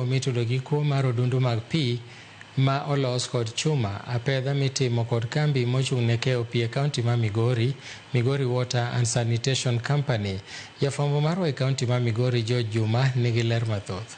Mitudo gi kuo mar odundu mag pi ma olos kod chuma, apedha mitimo kod kambi mochung' ne keyo pi e kaunti ma Migori, Migori Water and Sanitation Company. Jafwambo marwa e kaunti ma Migori, George Juma, nigi ler mathoth.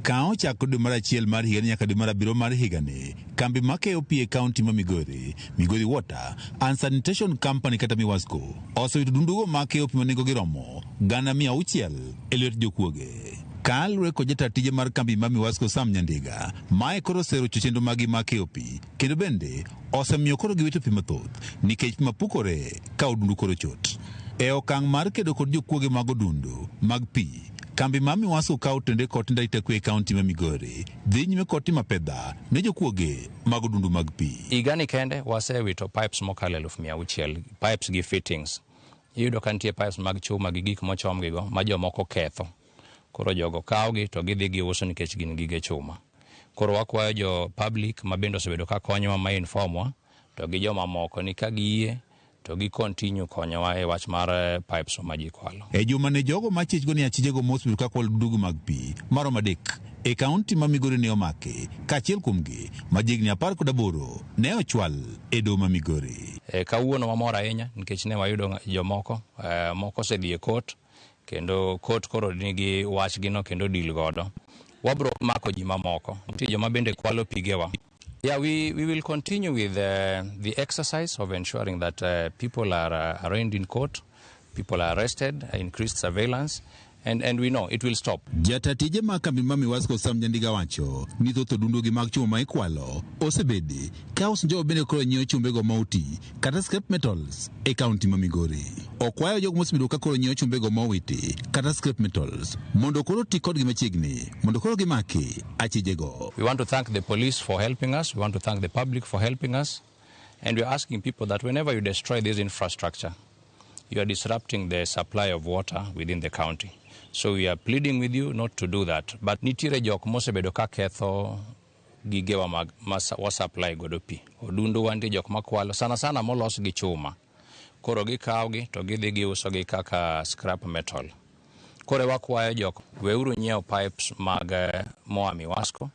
Ka ochako dwe mar achiel mar higa nyaka dwe mar abiriyo mar higani, kambi ma keyo pi e kaunti ma Migori, Migori Water and Sanitation Company kata Miwasco, osewito odundugo ma keyo pi ma nengogi romo 600,000 e lwet jokuoge. Kalure kod jata tije mar kambi ma Miwasco Sam Nyandiga, mae koro oserocho chenro magi ma keyo pi, kendo bende osemiyo koro giwito pi mathoth nikech pi mapukore ka odundu koro chot. E okang' mar kedo kod jokuoge mag odundu mag pi, kambi ma Miwasco kawo tende kod ndai kwe e kaunti ma Migori dhi nyime kod timo pedha ne jokuoge mag odundu mag pi. Igani kende wasewito pipes mokalo 600,000, pipes gi fittings. Iyudo ka nitie pipes mag chuma gi gik mochomgigo ma jomoko ketho. Koro jogo kawgi to gidhi giuso nikech gin gige chuma. Koro wakwayo jo public ma bende osebedo ka konyowa ma informwa to gi joma moko ni ka giyie to gi continue konyowa e wach mar pipes ma ji kwalo. E juma ne jogo ma chich go ni achijego mosbedo ka kwal dugu mag pi marom adek e kaunti ma Migori ne omake, ka achiel kuomgi majigni 18 ne ochwal e doho ma Migori. Kawuono mamor ahinya nikech ne wayudo jomoko moko osedhi e court, kendo court koro nigi wach gino kendo deal godo. Wabro mako ji mamoko, nitie joma bende kwalo pigewa. Yeah, we will continue with the exercise of ensuring that people are arraigned in court, people are arrested, increased surveillance, and we know it will stop. Jatatije ma kambi ma Miwasco Sam Nyandiga wacho ni thoth odundugi mag chuma ma ikwalo osebedi ka osinjo bende koro nyiewo chumbego mauti kata scrap metals e kaunti ma Migori. Okwayo jogo mosebedo ka koro nyiewo chumbego mawiti kata scrap metals mondo koro ti kodgi machiegni mondo koro gimaki achijego. We want to thank the police for helping us, we want to thank the public for helping us, and we are asking people that whenever you destroy this infrastructure, you are disrupting the supply of water within the county. So we are pleading with you not to do that. But nitire jok mosebedo ka ketho gigewa mag wa supply godo pi. Odundu wanti jok makwalo sana molos gi chuma. Koro gikawgi to gidhi giuso gi kaka scrap metal. Koro wakwayo jok weuru nyiewo pipes mag moa Miwasco.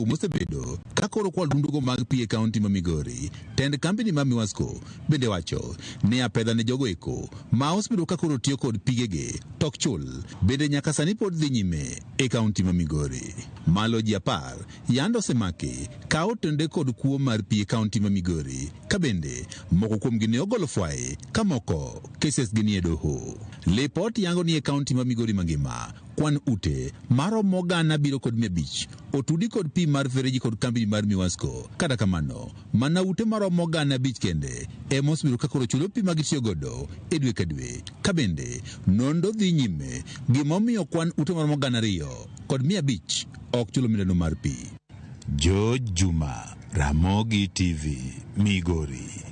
Mosebedo ka koro kwal dundugo mag pi e kaunti ma Migori, tend kambi ma Miwasco bende wacho ni apedha ne jogo eko ma osebedo ka koro tiyo kod pigege tok chul bende nyaka sani pod dhi nyime e kaunti ma Migori. Malo ji 10 yando osemaki kawo tende kod kuo mar pi e kaunti ma Migori, ka bende moko kuomgi ne ogolo fwaye ka moko keses gi nie doho. Lipot yango ni e kaunti ma Migori mangima kwan ute maromo 7,500 otudi kod pi mar fereji kod kambi mar Miwasco. Kata kamano, mana ute maromo 500 kende e mosbiro ka koro chulo pi magitiyo godo e dwe ka dwe. Ka bende nondo dhi nyime gimomiyo kwan ute maromo 200 kod 500 ok chulo midano mar pi. George Juma, Ramogi TV, Migori.